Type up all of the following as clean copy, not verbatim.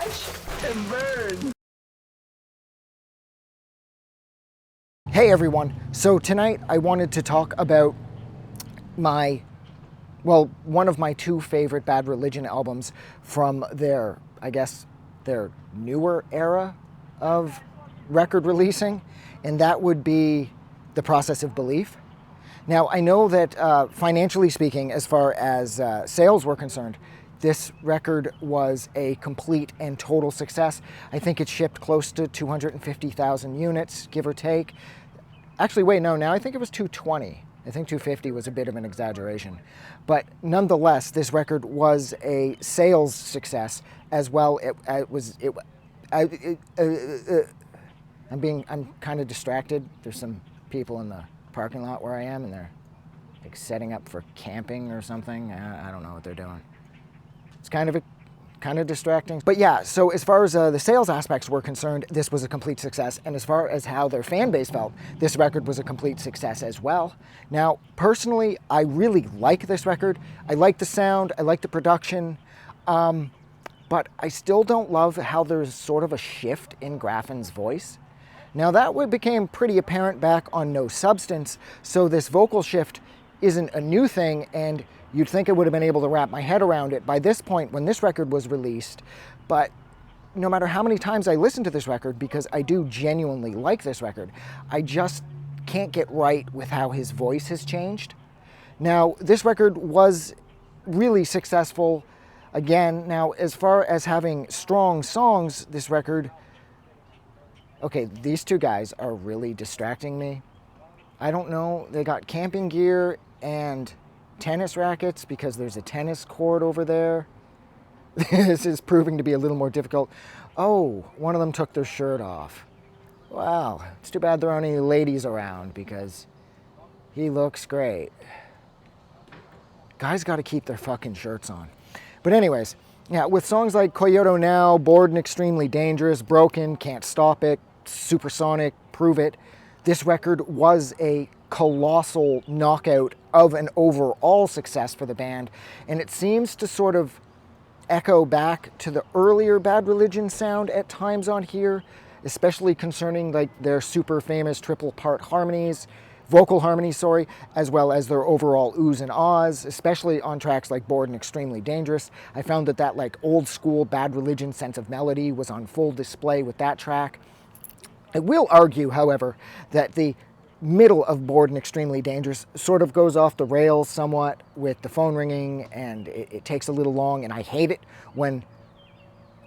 Watch and burn. Hey everyone, so tonight I wanted to talk about one of my two favorite Bad Religion albums from their newer era of record releasing, and that would be The Process of Belief. Now, I know that financially speaking, as far as sales were concerned, this record was a complete and total success. I think it shipped close to 250,000 units, give or take. Actually, wait, no, now I think it was 220. I think 250 was a bit of an exaggeration. But nonetheless, this record was a sales success as well. I'm kind of distracted. There's some people in the parking lot where I am, and they're like setting up for camping or something. I don't know what they're doing. It's kind of distracting. But yeah, so as far as the sales aspects were concerned, this was a complete success. And as far as how their fan base felt, this record was a complete success as well. Now, personally, I really like this record. I like the sound, I like the production, but I still don't love how there's sort of a shift in Graffin's voice. Now, that became pretty apparent back on No Substance, so this vocal shift isn't a new thing, and you'd think I would have been able to wrap my head around it by this point when this record was released. But no matter how many times I listen to this record, because I do genuinely like this record, I just can't get right with how his voice has changed. Now, this record was really successful. Again, now, as far as having strong songs, this record... Okay, these two guys are really distracting me. I don't know, they got camping gear and tennis rackets because there's a tennis court over there. This is proving to be a little more difficult. Oh, one of them took their shirt off. Wow, it's too bad there aren't any ladies around because he looks great. Guys gotta keep their fucking shirts on. But anyways, yeah, with songs like Kyoto Now, Bored and Extremely Dangerous, Broken, Can't Stop It, Supersonic, Prove It, this record was a colossal knockout of an overall success for the band, and it seems to sort of echo back to the earlier Bad Religion sound at times on here, especially concerning like their super famous triple part vocal harmonies, as well as their overall oohs and ahs, especially on tracks like Bored and Extremely Dangerous. I found that like old school Bad Religion sense of melody was on full display with that track. I will argue, however, that the middle of Bored and Extremely Dangerous sort of goes off the rails somewhat with the phone ringing, and it takes a little long, and I hate it when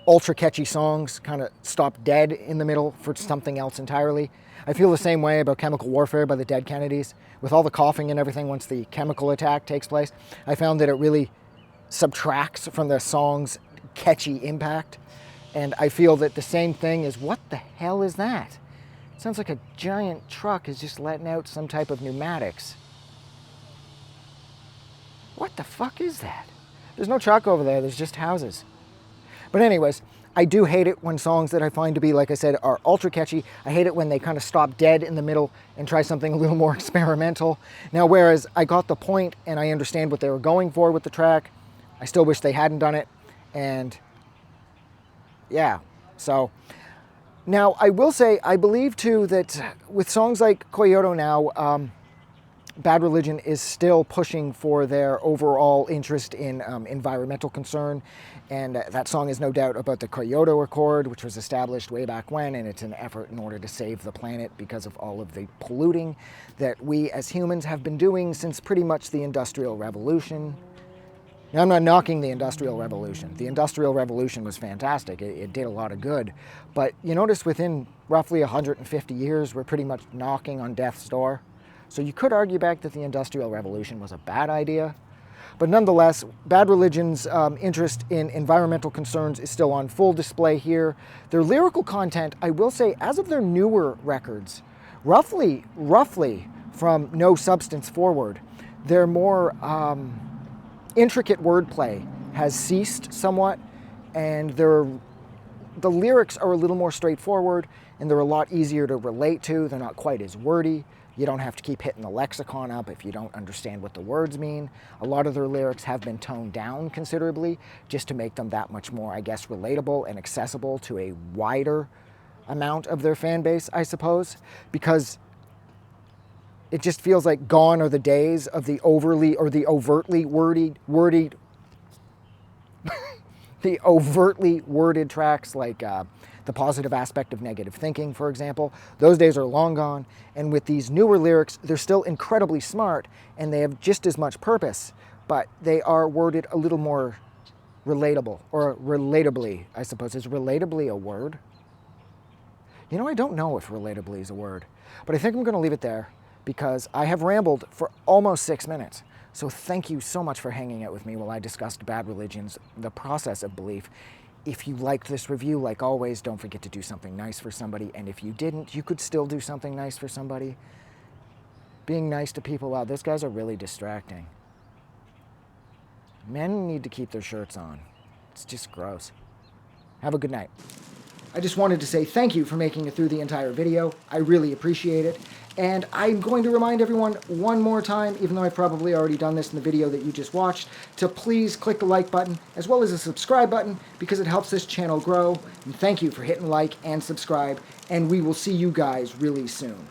ultra catchy songs kind of stop dead in the middle for something else entirely. I feel the same way about Chemical Warfare by the Dead Kennedys. With all the coughing and everything once the chemical attack takes place, I found that it really subtracts from the song's catchy impact. And I feel that the same thing is, what the hell is that? It sounds like a giant truck is just letting out some type of pneumatics. What the fuck is that? There's no truck over there, there's just houses. But anyways, I do hate it when songs that I find to be, like I said, are ultra catchy. I hate it when they kind of stop dead in the middle and try something a little more experimental. Now, whereas I got the point and I understand what they were going for with the track, I still wish they hadn't done it. And yeah, so now I will say, I believe too that with songs like Kyoto Now, Bad Religion is still pushing for their overall interest in environmental concern, and that song is no doubt about the Kyoto Accord, which was established way back when, and it's an effort in order to save the planet because of all of the polluting that we as humans have been doing since pretty much the Industrial Revolution. Now, I'm not knocking the Industrial Revolution. The Industrial Revolution was fantastic. It did a lot of good. But you notice within roughly 150 years, we're pretty much knocking on death's door. So you could argue back that the Industrial Revolution was a bad idea. But nonetheless, Bad Religion's interest in environmental concerns is still on full display here. Their lyrical content, I will say, as of their newer records, roughly from No Substance forward, their more intricate wordplay has ceased somewhat, and the lyrics are a little more straightforward, and they're a lot easier to relate to. They're not quite as wordy. You don't have to keep hitting the lexicon up if you don't understand what the words mean. A lot of their lyrics have been toned down considerably just to make them that much more, I guess, relatable and accessible to a wider amount of their fan base, I suppose, because it just feels like gone are the days of the overly or the overtly worded the overtly worded tracks like The Positive Aspect of Negative Thinking, for example. Those days are long gone, and with these newer lyrics, they're still incredibly smart, and they have just as much purpose, but they are worded a little more relatable, or relatably, I suppose. Is relatably a word? You know, I don't know if relatably is a word, but I think I'm going to leave it there because I have rambled for almost 6 minutes. So thank you so much for hanging out with me while I discussed Bad Religions, the process of belief. If you liked this review, like always, don't forget to do something nice for somebody. And if you didn't, you could still do something nice for somebody. Being nice to people, wow, those guys are really distracting. Men need to keep their shirts on. It's just gross. Have a good night. I just wanted to say thank you for making it through the entire video. I really appreciate it. And I'm going to remind everyone one more time, even though I've probably already done this in the video that you just watched, to please click the like button as well as the subscribe button because it helps this channel grow. And thank you for hitting like and subscribe. And we will see you guys really soon.